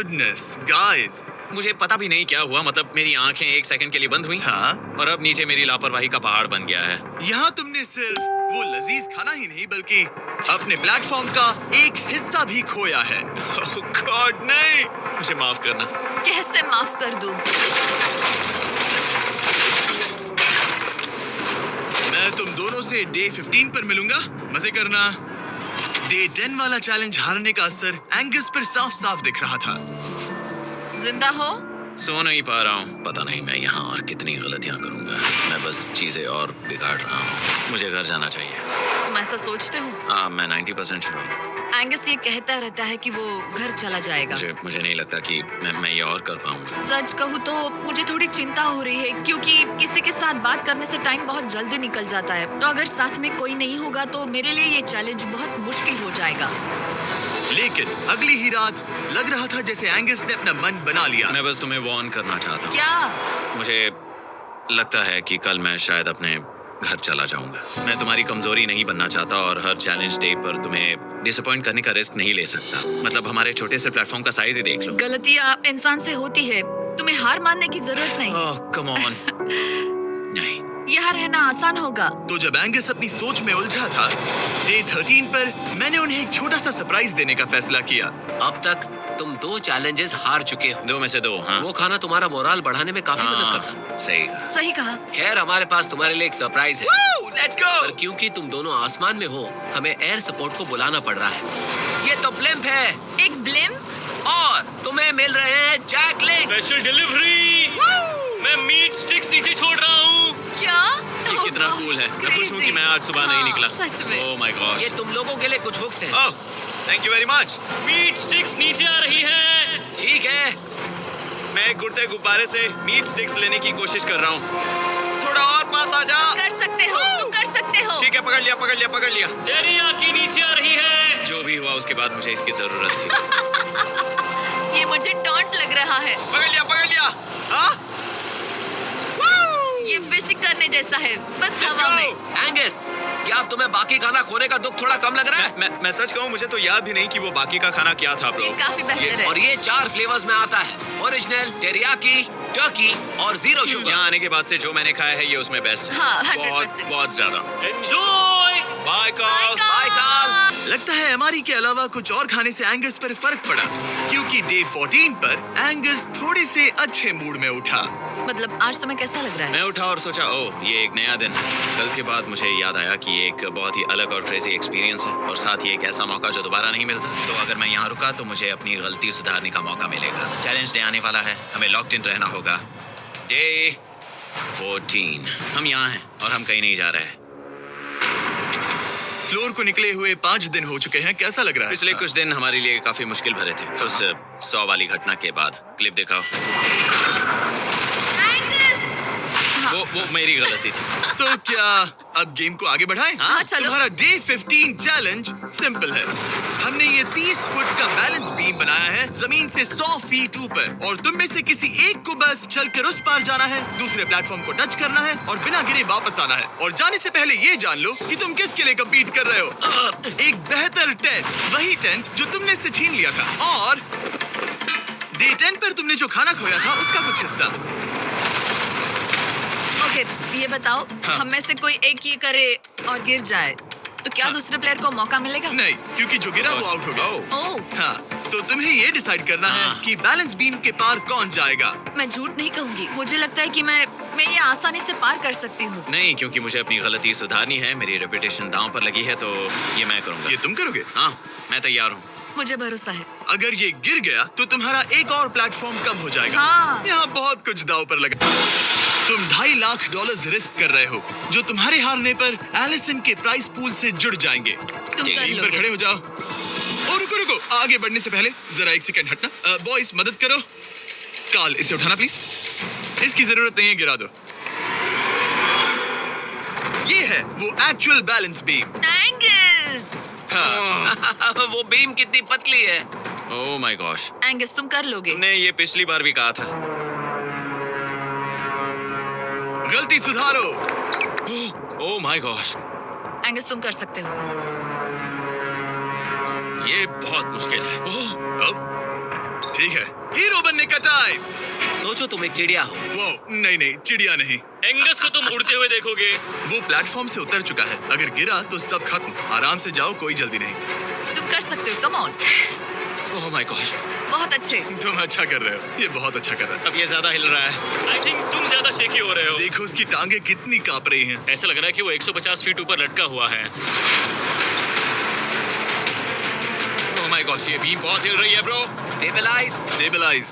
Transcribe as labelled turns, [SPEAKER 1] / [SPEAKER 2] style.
[SPEAKER 1] Goodness guys,
[SPEAKER 2] मुझे पता भी नहीं क्या हुआ, मतलब मेरी आंखें एक सेकंड के लिए बंद हुई।
[SPEAKER 1] हाँ,
[SPEAKER 2] और अब नीचे मेरी लापरवाही का पहाड़ बन गया है।
[SPEAKER 1] यहाँ तुमने सिर्फ वो लजीज खाना ही नहीं बल्कि अपने प्लेटफॉर्म का एक हिस्सा भी खोया है। गॉड नहीं, मुझे माफ करना।
[SPEAKER 3] कैसे माफ कर दूं?
[SPEAKER 1] मैं तुम दोनों से डे 15 पर मिलूंगा, मजे करना। डे 10 वाला चैलेंज हारने का असर एंगस पर साफ साफ दिख रहा था।
[SPEAKER 3] जिंदा हो?
[SPEAKER 2] सो नहीं पा रहा हूँ। पता नहीं मैं यहाँ और कितनी गलतियाँ करूँगा। मैं बस चीजें और बिगाड़ रहा हूँ। मुझे घर जाना चाहिए।
[SPEAKER 3] तुम ऐसा सोचते हो?
[SPEAKER 2] हाँ, मैं 90% श्योर हूँ।
[SPEAKER 3] एंगस ये कहता रहता है कि वो घर चला जाएगा।
[SPEAKER 2] मुझे नहीं लगता कि मैं ये और कर पाऊँ।
[SPEAKER 3] सच कहूँ तो मुझे थोड़ी चिंता हो रही है, क्योंकि किसी के साथ बात करने से टाइम बहुत जल्दी निकल जाता है। तो अगर साथ में कोई नहीं होगा तो मेरे लिए ये चैलेंज बहुत मुश्किल हो जाएगा।
[SPEAKER 1] लेकिन अगली ही रात लग रहा था जैसे एंगस ने अपना मन बना लिया।
[SPEAKER 2] मैं बस तुम्हें वार्न करना चाहता हूँ।
[SPEAKER 3] क्या?
[SPEAKER 2] मुझे लगता है कि कल मैं शायद अपने घर चला जाऊंगा। मैं तुम्हारी कमजोरी नहीं बनना चाहता और हर चैलेंज डे पर तुम्हें डिसअपॉइंट करने का रिस्क नहीं ले सकता। मतलब हमारे छोटे से प्लेटफॉर्म का साइज ही देख लो।
[SPEAKER 3] गलतियाँ इंसान से होती है, तुम्हें हार मानने की जरूरत नहीं।
[SPEAKER 2] ओह कम ऑन। नहीं,
[SPEAKER 3] यहाँ रहना आसान होगा।
[SPEAKER 1] तो जब एंगस अपनी सोच में उलझा था, डे 13 पर मैंने उन्हें एक छोटा सा सरप्राइज देने का फैसला किया।
[SPEAKER 4] अब तक तुम 2 चैलेंजेस हार चुके हो।
[SPEAKER 2] 2 में से 2। हाँ,
[SPEAKER 4] वो खाना तुम्हारा मोराल बढ़ाने में काफी मदद करता है।
[SPEAKER 2] सही कहा।
[SPEAKER 3] सही कहा।
[SPEAKER 4] खैर, हमारे पास तुम्हारे लिए एक सरप्राइज है।
[SPEAKER 1] Let's go.
[SPEAKER 4] पर क्योंकि तुम दोनों आसमान में हो, हमें एयर सपोर्ट को बुलाना पड़ रहा है। ये तो ब्लिम्प है
[SPEAKER 3] एक ब्लिम?
[SPEAKER 4] और तुम्हें मिल रहे हैं जैक लिंक।
[SPEAKER 2] Special delivery. मैं मीट स्टिक्स नीचे छोड़ रहा हूँ।
[SPEAKER 3] क्या?
[SPEAKER 2] ये कितना कूल है। मैं खुश हूँ कि मैं आज सुबह नहीं निकला।
[SPEAKER 3] सच में।
[SPEAKER 2] Oh my God.
[SPEAKER 4] ये तुम लोगों के लिए कुछ हुक्स हैं।
[SPEAKER 2] Oh, thank you very much. Meat sticks नीचे आ रही है।
[SPEAKER 4] ठीक है,
[SPEAKER 2] मैं एक उड़ते गुब्बारे से मीट स्टिक्स लेने की कोशिश कर रहा हूँ। थोड़ा और पास आ जा।
[SPEAKER 3] कर सकते हो, तुम कर सकते हो।
[SPEAKER 2] ठीक है, पकड़ लिया पकड़ लिया पकड़ लिया। टेरियाकी नीचे आ रही है। जो भी हुआ उसके बाद मुझे इसकी जरूरत थी।
[SPEAKER 3] ये मुझे टॉन्ट लग रहा है।
[SPEAKER 2] पकड़ लिया पकड़ लिया। हाँ?
[SPEAKER 3] ये फिशिंग करने जैसा है, बस हवा में।
[SPEAKER 4] एंगस, क्या अब तुम्हें बाकी खाना खोने का दुख थोड़ा कम लग रहा है?
[SPEAKER 2] मैं सच कहूँ, मुझे तो याद भी नहीं कि वो बाकी का खाना क्या था
[SPEAKER 3] ये
[SPEAKER 2] ब्रो।
[SPEAKER 3] काफी बेहतर है।
[SPEAKER 4] और ये 4 फ्लेवर्स में आता है, ओरिजिनल, टेरियाकी, टर्की और 0 शुगर।
[SPEAKER 2] यहाँ आने के बाद से जो मैंने खाया है ये उसमें बेस्ट है।
[SPEAKER 3] हाँ,
[SPEAKER 2] बहुत
[SPEAKER 3] 100%।
[SPEAKER 2] बहुत ज्यादा। एंजॉय। Bye call.
[SPEAKER 4] बाय काल।
[SPEAKER 1] लगता है हमारी के अलावा कुछ और खाने से एंगस पर फर्क पड़ा, क्योंकि डे 14 पर एंगस थोड़े से अच्छे मूड में उठा।
[SPEAKER 3] मतलब आज तुम्हें कैसा लग रहा है?
[SPEAKER 2] मैं उठा और सोचा, ओह ये एक नया दिन। कल के बाद मुझे याद आया कि ये एक बहुत ही अलग और क्रेजी एक्सपीरियंस है और साथ ही एक ऐसा मौका जो दोबारा नहीं मिलता। तो अगर मैं यहाँ रुका तो मुझे अपनी गलती सुधारने का मौका मिलेगा। चैलेंज डे आने वाला है, हमें लॉक्ड इन रहना होगा। डे 14 हम यहाँ हैं और हम कहीं नहीं जा रहे हैं।
[SPEAKER 1] फ्लोर को निकले हुए 5 दिन हो चुके हैं, कैसा लग रहा है?
[SPEAKER 2] पिछले कुछ दिन हमारे लिए काफी मुश्किल भरे थे। उस 100 वाली घटना के बाद। क्लिप दिखाओ। वो मेरी गलती थी।
[SPEAKER 1] तो क्या अब गेम को आगे बढ़ाएं?
[SPEAKER 3] हाँ, चलो।
[SPEAKER 1] तुम्हारा डे 15 चैलेंज सिंपल है। हमने ये 30 फुट का बैलेंस बीम बनाया है जमीन से 100 फीट ऊपर, और तुम में से किसी एक को बस चलकर उस पार जाना है, दूसरे प्लेटफॉर्म को टच करना है और बिना गिरे वापस आना है। और जाने से पहले ये जान लो कि तुम किसके लिए कम्पीट कर रहे हो। एक बेहतर टेंट, वही टेंट जो तुमने से छीन लिया था, और डे 10 पर तुमने जो खाना खोया था उसका कुछ हिस्सा।
[SPEAKER 3] ओके, ये बताओ,
[SPEAKER 1] हाँ।
[SPEAKER 3] हम में से कोई एक ये करे और गिर जाए तो क्या
[SPEAKER 1] हाँ।
[SPEAKER 3] दूसरे प्लेयर को मौका मिलेगा?
[SPEAKER 1] नहीं, क्योंकि जो गिरा वो आउट हो गया।
[SPEAKER 3] ओह,
[SPEAKER 1] हाँ, तो तुम्हें ये डिसाइड करना है
[SPEAKER 2] हाँ।
[SPEAKER 1] कि बैलेंस बीम के पार कौन जाएगा।
[SPEAKER 3] मैं झूठ नहीं कहूंगी, मुझे लगता है कि मैं ये आसानी से पार कर सकती हूँ।
[SPEAKER 2] नहीं, क्योंकि मुझे अपनी गलती सुधारनी है। मेरी रेपुटेशन दांव पर लगी है, तो ये मैं करूंगा।
[SPEAKER 1] ये तुम करोगे?
[SPEAKER 2] हाँ, मैं तैयार हूँ।
[SPEAKER 3] मुझे भरोसा है।
[SPEAKER 1] अगर ये गिर गया तो तुम्हारा एक और प्लेटफॉर्म कम हो जाएगा।
[SPEAKER 3] हाँ।
[SPEAKER 1] यहाँ बहुत कुछ दांव पर लगा। तुम $2.5 लाख रिस्क कर रहे हो, जो तुम्हारे हारने पर एलिसन के प्राइस पूल से जुड़ जाएंगे।
[SPEAKER 3] तुम कर
[SPEAKER 1] टीम पर
[SPEAKER 3] लोगे।
[SPEAKER 1] खड़े हो जाओ। और रुको रुको, आगे बढ़ने से पहले जरा एक सेकंड हटना। बॉयज मदद करो। काल, इसे उठाना प्लीज। इसकी जरूरत नहीं है, गिरा दो। ये है वो एक्चुअल बैलेंस बीम।
[SPEAKER 3] एंगस!
[SPEAKER 1] हाँ,
[SPEAKER 4] वो बीम कितनी पतली है।
[SPEAKER 2] Oh my gosh.
[SPEAKER 3] एंगस, तुम कर लोगे।
[SPEAKER 2] तुमने ये पिछली बार भी कहा था।
[SPEAKER 1] गलती सुधारो।
[SPEAKER 2] ओह माय गॉश,
[SPEAKER 3] एंगस, तुम कर सकते हो।
[SPEAKER 2] ये बहुत मुश्किल है।
[SPEAKER 1] ओह, अब ठीक है, हीरो बनने का टाइम।
[SPEAKER 4] सोचो तुम एक चिड़िया हो।
[SPEAKER 1] वो नहीं, चिड़िया नहीं।
[SPEAKER 5] एंगस को तुम उड़ते हुए देखोगे।
[SPEAKER 1] वो प्लेटफॉर्म से उतर चुका है। अगर गिरा तो सब खत्म। आराम से जाओ, कोई जल्दी नहीं।
[SPEAKER 3] तुम कर सकते हो, come on.
[SPEAKER 2] Oh my gosh,
[SPEAKER 3] बहुत अच्छे।
[SPEAKER 1] तुम अच्छा कर रहे हो, ये बहुत अच्छा कर रहा है।
[SPEAKER 2] अब ये ज्यादा हिल रहा है।
[SPEAKER 5] आई थिंक तुम ज्यादा शेकी हो रहे हो।
[SPEAKER 1] देखो उसकी टांगे कितनी कांप रही हैं।
[SPEAKER 5] ऐसा लग रहा है कि वो 150 फीट ऊपर लटका हुआ है।
[SPEAKER 2] ओह माय गॉश, ये बीम बहुत हिल रही है ब्रो।
[SPEAKER 4] स्टेबलाइज।
[SPEAKER 1] स्टेबलाइज।